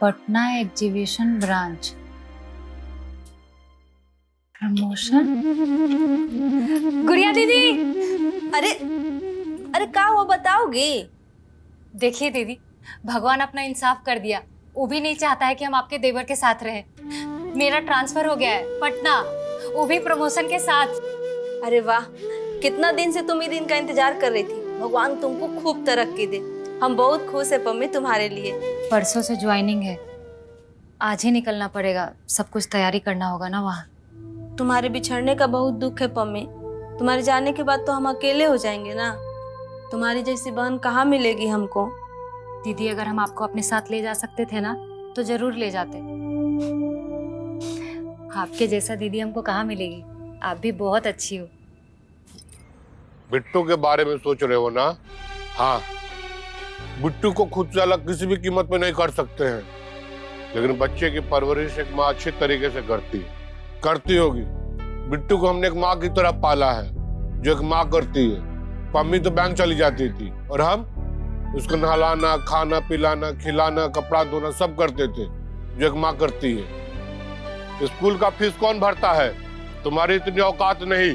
Patna exhibition branch promotion. गुड़िया दीदी, अरे अरे क्या हुआ बताओगे? देखिए दीदी, भगवान अपना इंसाफ कर दिया। वो भी नहीं चाहता है कि हम आपके देवर के साथ रहे। मेरा ट्रांसफर हो गया है पटना, वो भी प्रमोशन के साथ। अरे वाह, कितना दिन से तुम ये दिन का इंतजार कर रही थी। भगवान तुमको खूब तरक्की दे। हम बहुत खुश है पम्मी तुम्हारे लिए। परसों से ज्वाइनिंग है, आज ही निकलना पड़ेगा। सब कुछ तैयारी करना होगा ना वहाँ। तुम्हारे बिछड़ने का बहुत दुख है पम्मी। तुम्हारे जाने के बाद तो हम अकेले हो जाएंगे ना। तुम्हारी जैसी बहन कहाँ मिलेगी हमको। दीदी, अगर हम आपको अपने साथ ले जा सकते थे ना तो जरूर ले जाते। आपके जैसा दीदी हमको कहाँ मिलेगी। आप भी बहुत अच्छी हो। बिट्टू के बारे में सोच रहे हो ना? हाँ, बिट्टू को खुद से अलग किसी भी कीमत में नहीं कर सकते हैं, लेकिन बच्चे की परवरिश एक माँ अच्छी तरीके से करती होगी। बिट्टू को हमने एक माँ की तरह पाला है, जो एक माँ करती है। पम्मी तो बैंक चली जाती थी और हम उसको नहलाना, खाना पिलाना, खिलाना, कपड़ा धोना सब करते थे, जो एक माँ करती है। स्कूल का फीस कौन भरता है? तुम्हारी इतनी औकात नहीं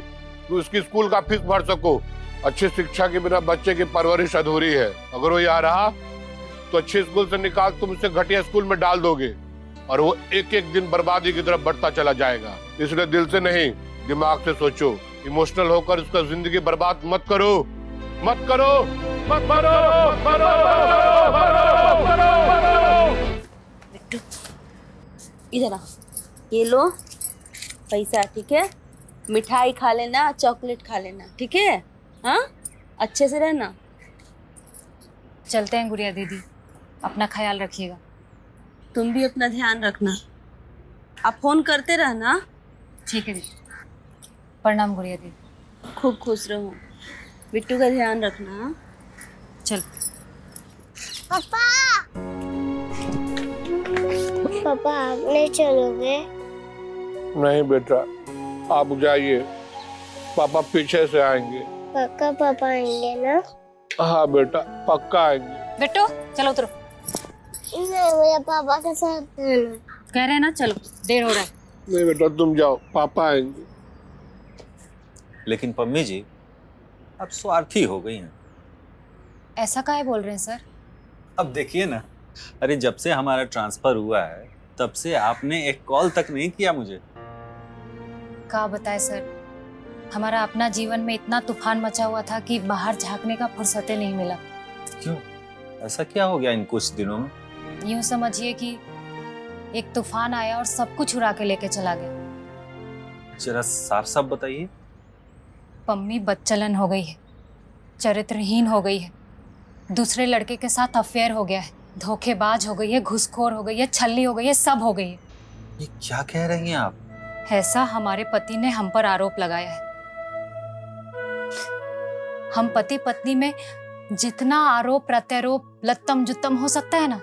कि उसकी स्कूल का फीस भर सको। अच्छी शिक्षा के बिना बच्चे की परवरिश अधूरी है। अगर वो यहाँ रहा तो अच्छे स्कूल से निकाल तुम उसे घटिया स्कूल में डाल दोगे और वो एक एक दिन बर्बादी की तरफ बढ़ता चला जाएगा। इसलिए दिल से नहीं, दिमाग से सोचो। इमोशनल होकर उसका जिंदगी बर्बाद मत करो, मत करो, मत करो, बिट्टू इधर आ, ये लो पैसा, ठीक है? मिठाई खा लेना, चॉकलेट खा लेना, ठीक है? हाँ, अच्छे से रहना। चलते हैं गुड़िया दीदी, अपना ख्याल रखिएगा। तुम भी अपना ध्यान रखना। आप फोन करते रहना। ठीक है दीदी, प्रणाम गुड़िया दीदी। खूब खुश रहो। बिट्टू का ध्यान रखना। हाँ? चल। पापा पापा आप नहीं चलोगे? नहीं बेटा, आप जाइए, पापा पीछे से आएंगे। पक्का पापा आएंगे ना? हाँ बेटा, पक्का आएंगे। बेटो चलो उतरो। नहीं, मुझे पापा के साथ रहना। कह रहे हैं ना चलो, देर हो रहा है। नहीं बेटा तुम जाओ, पापा आएंगे। लेकिन पम्मी जी, आप स्वार्थी हो गई हैं। ऐसा काहे बोल रहे हैं सर? अब देखिए ना, अरे जब से हमारा ट्रांसफर हुआ है तब से आपने एक कॉल तक नहीं किया मुझे। क्या बताए सर, हमारा अपना जीवन में इतना तूफान मचा हुआ था कि बाहर झांकने का फुर्सत नहीं मिला। क्यों, ऐसा क्या हो गया इन कुछ दिनों में? यूं समझिए कि एक तूफान आया और सब कुछ उड़ा के लेके चला गया। जरा साफ साफ बताइए। पम्मी बदचलन हो गई है, चरित्रहीन हो गई है, दूसरे लड़के के साथ अफेयर हो गया है, धोखेबाज हो गई है, घुसखोर हो गई है, छल्ली हो गई है, सब हो गई है। ये क्या कह रही हैं आप? ऐसा हमारे पति ने हम पर आरोप लगाया है। हम पति पत्नी में जितना आरोप प्रत्यारोप लत्तम जुत्तम हो सकता है ना,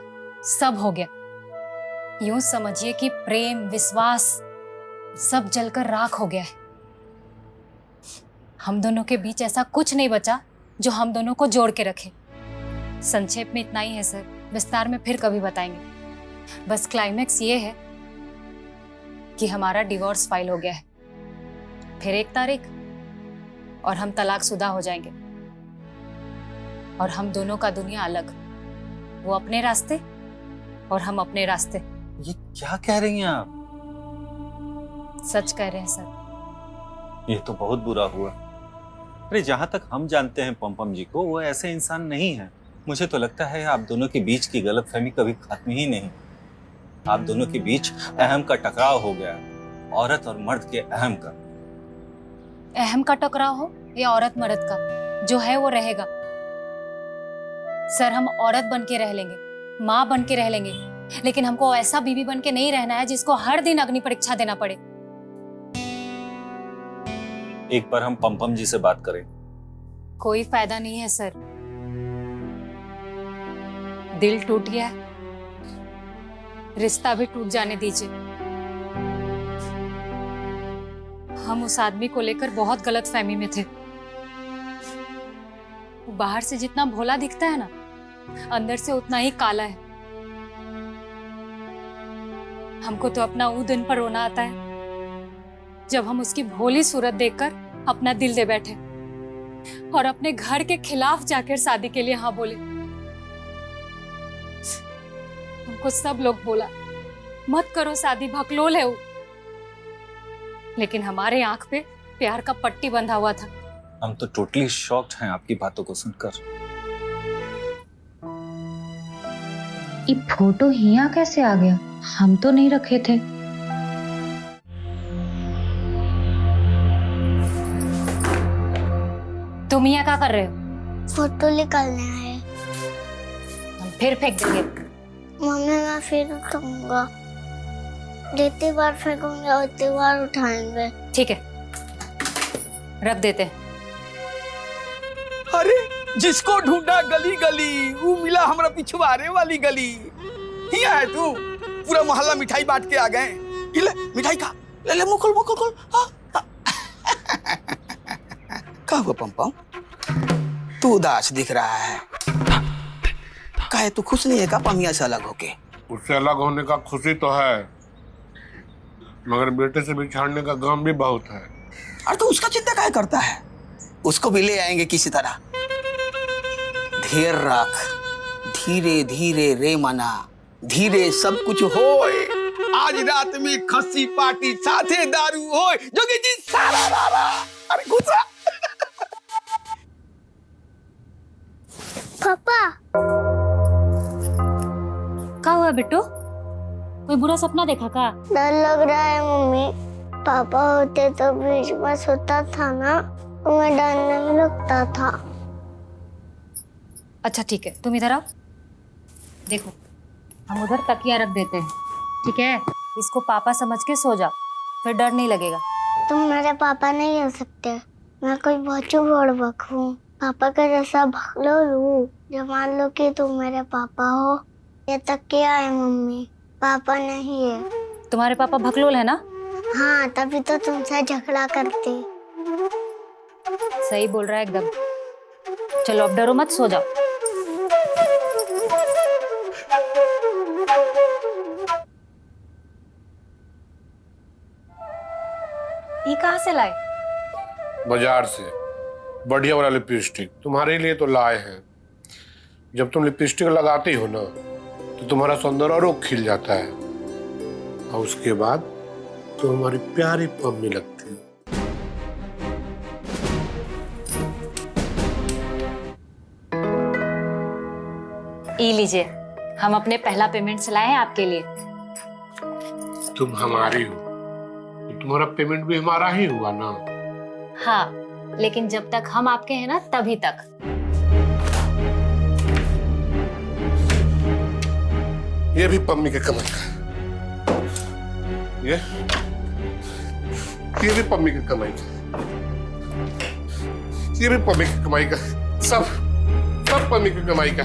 सब हो गया। यूं समझिए कि प्रेम विश्वास सब जलकर राख हो गया है। हम दोनों के बीच ऐसा कुछ नहीं बचा जो हम दोनों को जोड़ के रखे। संक्षेप में इतना ही है सर, विस्तार में फिर कभी बताएंगे। बस क्लाइमेक्स ये है कि हमारा डिवोर्स फाइल हो गया है। फिर 1 तारीख और हम तलाकशुदा हो जाएंगे और हम दोनों का दुनिया अलग, वो अपने रास्ते और हम अपने रास्ते। ये क्या कह रही हैं आप? सच कह रहे हैं सर। ये तो बहुत बुरा हुआ। अरे जहां तक हम जानते हैं पम्पम जी को, वो ऐसे इंसान नहीं है। मुझे तो लगता है आप दोनों के बीच की गलतफहमी कभी खत्म ही नहीं। आप दोनों के बीच अहम का टकराव हो गया, औरत और मर्द के अहम का। अहम का टकराव हो या औरत मर्द का, जो है वो रहेगा। सर हम औरत बन के रह लेंगे, माँ बन के रह लेंगे, लेकिन हमको ऐसा बीवी बन के नहीं रहना है जिसको हर दिन अग्नि परीक्षा देना पड़े। एक बार हम पम्पम जी से बात करें। कोई फायदा नहीं है सर, दिल टूट गया है, रिश्ता भी टूट जाने दीजिए। हम उस आदमी को लेकर बहुत गलतफहमी में थे। वो बाहर से जितना भोला दिखता है ना, अंदर से उतना ही काला है। हमको तो अपना वो दिन पर रोना आता है जब हम उसकी भोली सूरत देखकर अपना दिल दे बैठे और अपने घर के खिलाफ जाकर शादी के लिए हाँ बोले। हमको सब लोग बोला मत करो शादी, भकलोल है वो, लेकिन हमारे आंख पे प्यार का पट्टी बंधा हुआ था। हम तो टोटली शॉक्ड हैं आपकी बातों को सुनकर। ये फोटो हिया कैसे आ गया? हम तो नहीं रखे थे। तुम यहाँ क्या कर रहे हो? फोटो निकालना है। हम फिर फेंक देंगे। मम्मी मैं फिर उठाऊंगा, जितनी बार फेंकूंगा उतनी बार उठाएंगे। ठीक है, रख देते हैं। अरे जिसको ढूंढा गली गली वो मिला हमरा पिछवाड़े वाली गली। हिया है तू, पूरा मोहल्ला मिठाई बांट के आ गए। ये ले मिठाई खा, ले ले मुकुल मुकुल मुकुल। क्या हुआ पम? तू उदास दिख रहा है। काहे तू खुश नहीं है का पमिया से अलग होके? उससे अलग होने का खुशी तो है, मगर बेटे से बिछाड़ने का गम भी बहुत है। अरे तो उसका चिंता काहे करता है? उसको भी ले आएंगे किसी तरह। धीर रख, धीरे धीरे रे मना, धीरे सब कुछ होए। आज रात में खस्सी पार्टी साथे दारू होए। जोगी जी सारा रारा। अरे गुस्सा। पापा क्या हुआ बिट्टू? कोई बुरा सपना देखा का? डर लग रहा है मम्मी। पापा होते तो बीच में सोता था ना, तो मैं डर नहीं लगता था। अच्छा ठीक है, तुम इधर आओ। देखो हम उधर तकिया रख देते हैं, ठीक है? इसको पापा समझ के सो जाओ, फिर डर नहीं लगेगा। तुम मेरे पापा नहीं हो सकते। मैं कोई बहुत बड़बक हूँ, पापा का जैसा भगलोल हूँ। जो मान लो कि तुम मेरे पापा हो। ये तकिया है मम्मी, पापा नहीं है। तुम्हारे पापा भकलोल है ना? हाँ, तभी तो तुमसे झगड़ा करते। सही बोल रहा है एकदम। चलो अब डरो मत, सो जाओ। ये कहाँ से लाए? बाजार से बढ़िया वाला लिपस्टिक तुम्हारे लिए तो लाए हैं। जब तुम लिपस्टिक लगाती हो ना तो तुम्हारा सौंदर्य और खिल जाता है, और उसके बाद तो हमारी प्यारी पम्मी लगती है। ये लीजिए, हम अपने पहला पेमेंट से लाए हैं आपके लिए। तुम हमारी हो तो तुम्हारा पेमेंट भी हमारा ही हुआ ना। हाँ, लेकिन जब तक हम आपके हैं ना तभी तक। ये भी पम्मी के कमाई का, ये भी पम्मी की कमाई का, ये भी पम्मी की कमाई का, सब पम्मी की कमाई का।